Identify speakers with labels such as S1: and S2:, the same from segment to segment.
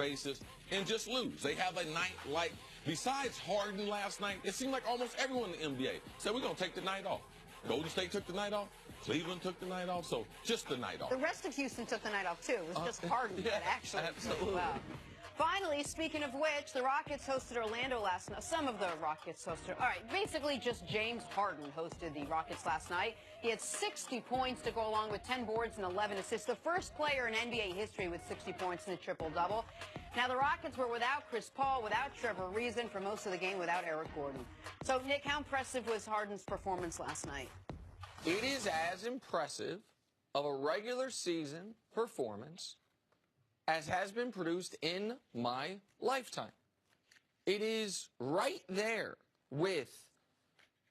S1: basis and just lose. They have a night like, besides Harden last night, it seemed like almost everyone in the NBA said, we're going to take the night off. Golden State took the night off. Cleveland took the night off. So just the night off.
S2: The rest of Houston took the night off, too. It was just Harden that actually
S1: absolutely.
S2: Wow. Finally, speaking of which, the Rockets hosted Orlando last night. Some of the Rockets hosted. All right, basically just James Harden hosted the Rockets last night. He had 60 points to go along with 10 boards and 11 assists. The first player in NBA history with 60 points and a triple-double. Now, the Rockets were without Chris Paul, without Trevor Ariza, for most of the game without Eric Gordon. So, Nick, how impressive was Harden's performance last night?
S3: It is as impressive of a regular season performance as has been produced in my lifetime. It is right there with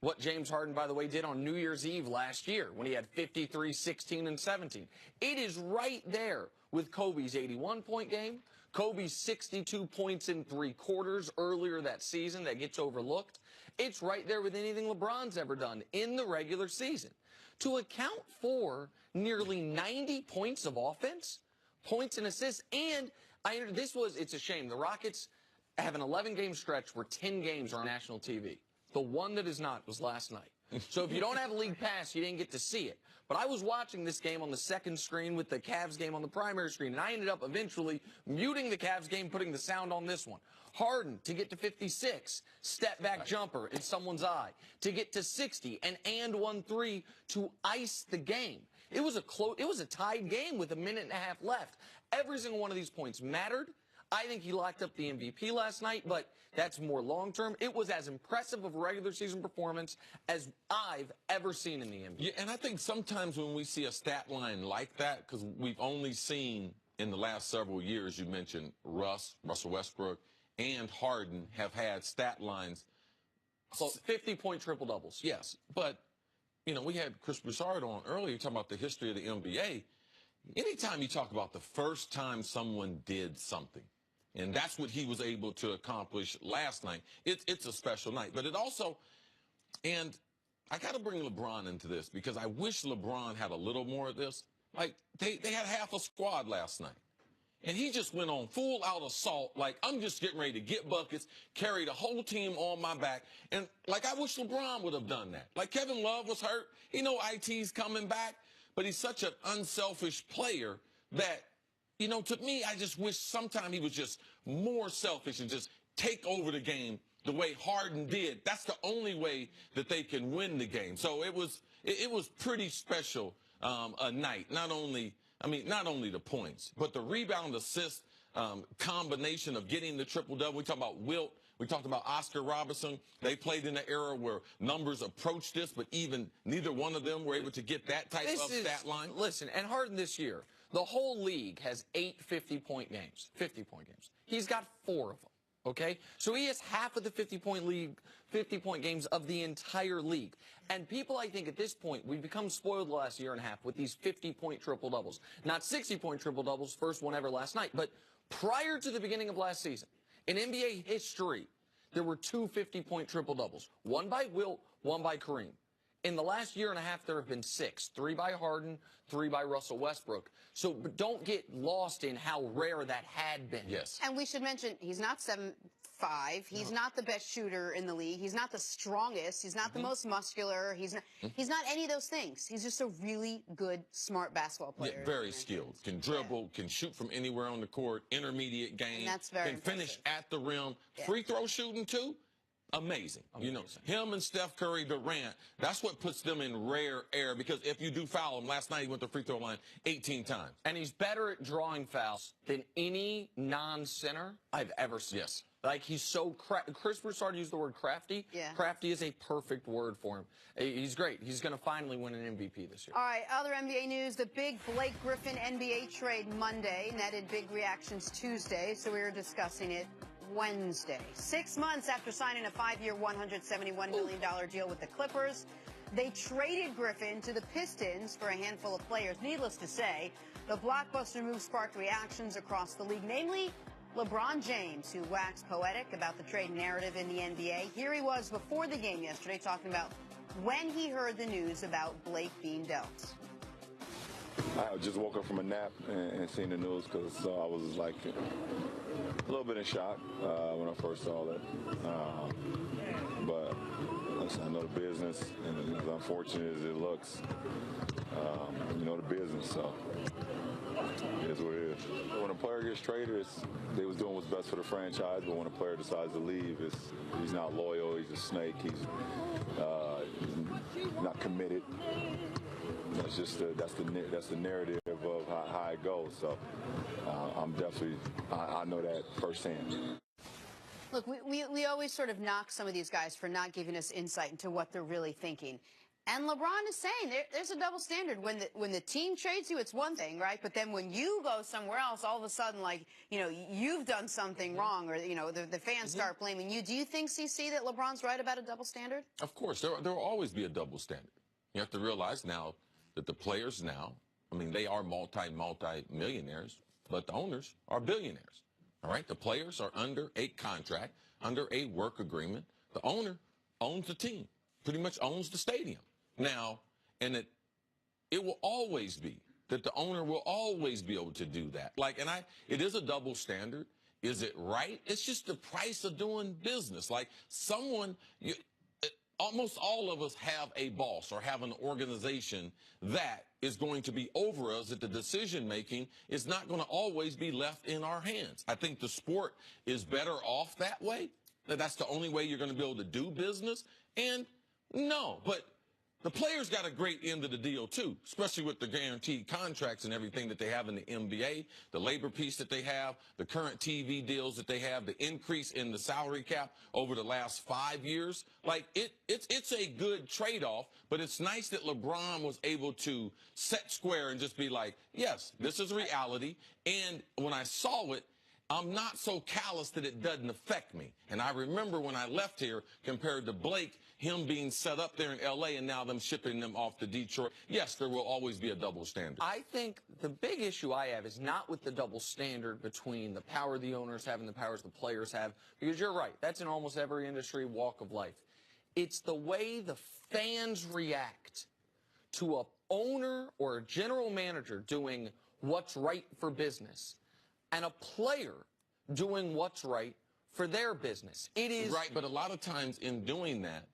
S3: what James Harden, by the way, did on New Year's Eve last year when he had 53, 16, and 17. It is right there with Kobe's 81-point game, Kobe's 62 points in 3 quarters earlier that season that gets overlooked. It's right there with anything LeBron's ever done in the regular season. To account for nearly 90 points of offense, points and assists, and it's a shame. The Rockets have an 11-game stretch where 10 games are on national TV. The one that is not was last night. So if you don't have a league pass, you didn't get to see it. But I was watching this game on the second screen with the Cavs game on the primary screen, and I ended up eventually muting the Cavs game, putting the sound on this one. Harden to get to 56, step-back jumper in someone's eye. To get to 60, an and 1-3 to ice the game. It was a tied game with a minute and a half left. Every single one of these points mattered. I think he locked up the MVP last night, but that's more long-term. It was as impressive of a regular season performance as I've ever seen in the NBA.
S1: Yeah, and I think sometimes when we see a stat line like that, because we've only seen in the last several years, you mentioned Russell Westbrook, and Harden have had stat lines.
S3: So 50-point triple-doubles.
S1: Yes, but, we had Chris Broussard on earlier talking about the history of the NBA. Anytime you talk about the first time someone did something, and that's what he was able to accomplish last night. It's a special night. But it also, and I got to bring LeBron into this because I wish LeBron had a little more of this. Like, they had half a squad last night. And he just went on full out assault, like, I'm just getting ready to get buckets, carry the whole team on my back. And, I wish LeBron would have done that. Like, Kevin Love was hurt. He know IT's coming back. But he's such an unselfish player that, to me, I just wish sometime he was just more selfish and just take over the game the way Harden did. That's the only way that they can win the game. So it was pretty special a night. Not only the points, but the rebound assist combination of getting the triple-double. We talked about Wilt. We talked about Oscar Robertson. They played in an era where numbers approached this, but even neither one of them were able to get that type of stat line.
S3: Listen, and Harden this year, the whole league has 8 50-point games. 50-point games. He's got 4 of them. Okay? So he has half of the 50-point games of the entire league. And people, I think, at this point, we've become spoiled the last year and a half with these 50-point triple-doubles. Not 60-point triple-doubles, first one ever last night, but prior to the beginning of last season, in NBA history, there were 2 50-point triple-doubles. One by Wilt, one by Kareem. In the last year and a half, there have been 6. 3 by Harden, 3 by Russell Westbrook. So but don't get lost in how rare that had been.
S1: Yes.
S2: And we should mention, he's not 7'5". He's not the best shooter in the league. He's not the strongest. He's not the most muscular. He's not any of those things. He's just a really good, smart basketball player.
S1: Yeah, very skilled. Can dribble, can shoot from anywhere on the court, intermediate game.
S2: And that's very
S1: Can finish
S2: impressive.
S1: at the rim.
S2: Yeah.
S1: Free throw shooting, too. Amazing. Him and Steph Curry, Durant, that's what puts them in rare air because if you do foul him, last night he went to the free throw line 18 times.
S3: And he's better at drawing fouls than any non-center I've ever seen.
S1: Yes.
S3: Like, he's so Chris Broussard used the word crafty.
S2: Yeah.
S3: Crafty is a perfect word for him. He's great. He's going to finally win an MVP this year.
S2: All right, other NBA news. The big Blake Griffin NBA trade Monday netted big reactions Tuesday, so we were discussing it Wednesday. 6 months after signing a 5-year, $171 million deal with the Clippers, they traded Griffin to the Pistons for a handful of players. Needless to say, the blockbuster move sparked reactions across the league, namely LeBron James, who waxed poetic about the trade narrative in the NBA. Here he was before the game yesterday talking about when he heard the news about Blake being dealt.
S4: I just woke up from a nap and seen the news because I was like, little bit in shock when I first saw that. But listen, I know the business, and as unfortunate as it looks, you know the business, so it is what it is. When a player gets traded, they was doing what's best for the franchise, but when a player decides to leave, he's not loyal, he's a snake, he's not committed. That's just that's the narrative of how it goes. So I'm definitely I know that firsthand.
S2: Look, we always sort of knock some of these guys for not giving us insight into what they're really thinking. And LeBron is saying there's a double standard. When the team trades you, it's one thing, right? But then when you go somewhere else, all of a sudden, like, you know, you've done something wrong, or, you know, the fans start blaming you. Do you think, CC, that LeBron's right about a double standard?
S1: Of course, there will always be a double standard. You have to realize now that the players now, I mean, they are multi-millionaires, but the owners are billionaires. All right, the players are under a contract, under a work agreement. The owner owns the team, pretty much owns the stadium. Now, and it will always be that the owner will always be able to do that. It is a double standard. Is it right? It's just the price of doing business. Like almost all of us have a boss or have an organization that is going to be over us, that the decision making is not going to always be left in our hands. I think the sport is better off that way. That's the only way you're going to be able to do business. And no, but the players got a great end of the deal, too, especially with the guaranteed contracts and everything that they have in the NBA, the labor piece that they have, the current TV deals that they have, the increase in the salary cap over the last 5 years. Like, it's a good trade-off, but it's nice that LeBron was able to set square and just be like, yes, this is reality. And when I saw it, I'm not so callous that it doesn't affect me. And I remember when I left here, compared to Blake, him being set up there in L.A. and now them shipping them off to Detroit. Yes, there will always be a double standard.
S3: I think the big issue I have is not with the double standard between the power the owners have and the powers the players have, because you're right. That's in almost every industry, walk of life. It's the way the fans react to a owner or a general manager doing what's right for business and a player doing what's right for their business. It is
S1: right, but a lot of times in doing that,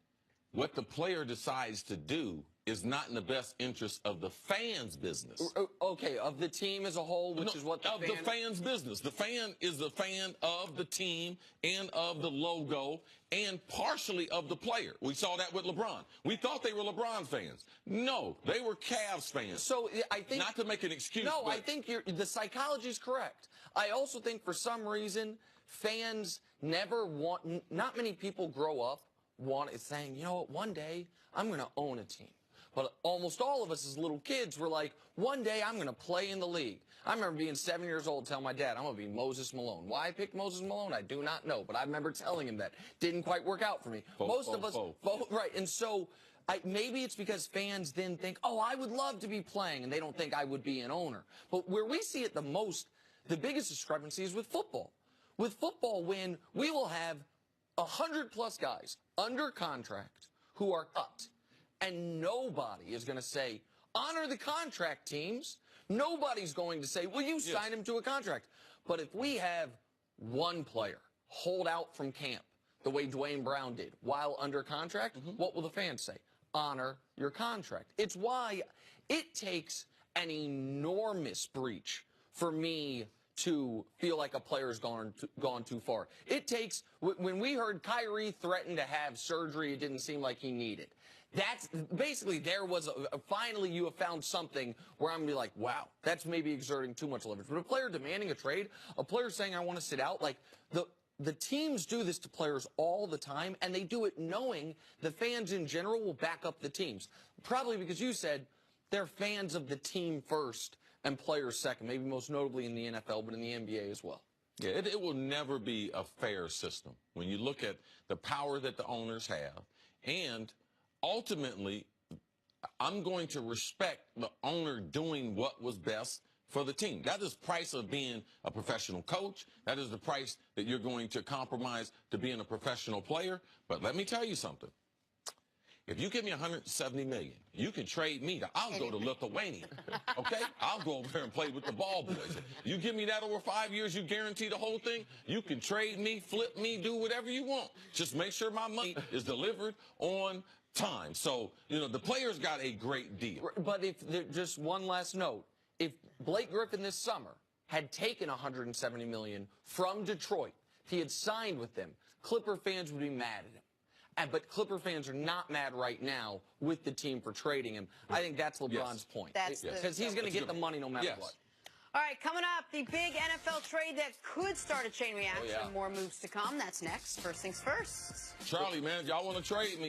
S1: what the player decides to do is not in the best interest of the fans' business.
S3: Okay, of the team as a whole, which is what
S1: the fans' business. The fan is the fan of the team and of the logo and partially of the player. We saw that with LeBron. We thought they were LeBron fans. No, they were Cavs fans.
S3: So I think,
S1: not to make an excuse.
S3: No, I think the psychology is correct. I also think for some reason fans never want. Not many people grow up saying, you know what, one day I'm going to own a team. But almost all of us as little kids were like, one day I'm going to play in the league. I remember being 7 years old telling my dad, I'm going to be Moses Malone. Why I picked Moses Malone, I do not know. But I remember telling him that. Didn't quite work out for me. Most of us, right. And so maybe it's because fans then think, oh, I would love to be playing. And they don't think I would be an owner. But where we see it the most, the biggest discrepancy is with football. With football, when we will have 100+ guys under contract who are cut, and nobody is going to say, honor the contract, teams. Nobody's going to say, well, you signed him to a contract. But if we have one player hold out from camp the way Dwayne Brown did while under contract, what will the fans say? Honor your contract. It's why it takes an enormous breach for me to feel like a player's gone too far. It takes, when we heard Kyrie threaten to have surgery, it didn't seem like he needed. That's basically, there was finally you have found something where I'm going to be like, wow, that's maybe exerting too much leverage. But a player demanding a trade, a player saying I want to sit out, like the teams do this to players all the time, and they do it knowing the fans in general will back up the teams. Probably because you said they're fans of the team first and players second, maybe most notably in the NFL, but in the NBA as well.
S1: Yeah, it will never be a fair system when you look at the power that the owners have. And ultimately, I'm going to respect the owner doing what was best for the team. That is the price of being a professional coach. That is the price that you're going to compromise to being a professional player. But let me tell you something. if you give me $170 million, you can trade me. I'll go to Lithuania. Okay? I'll go over there and play with the ball boys. You give me that over 5 years, you guarantee the whole thing. You can trade me, flip me, do whatever you want. Just make sure my money is delivered on time. So, the players got a great deal.
S3: But just one last note, if Blake Griffin this summer had taken $170 million from Detroit, if he had signed with them, Clipper fans would be mad at him. But Clipper fans are not mad right now with the team for trading him. I think that's LeBron's point. Because he's going to get the money no matter what.
S2: All right, coming up, the big NFL trade that could start a chain reaction. More moves to come. That's next. First things first.
S1: Charlie, man, y'all want to trade me?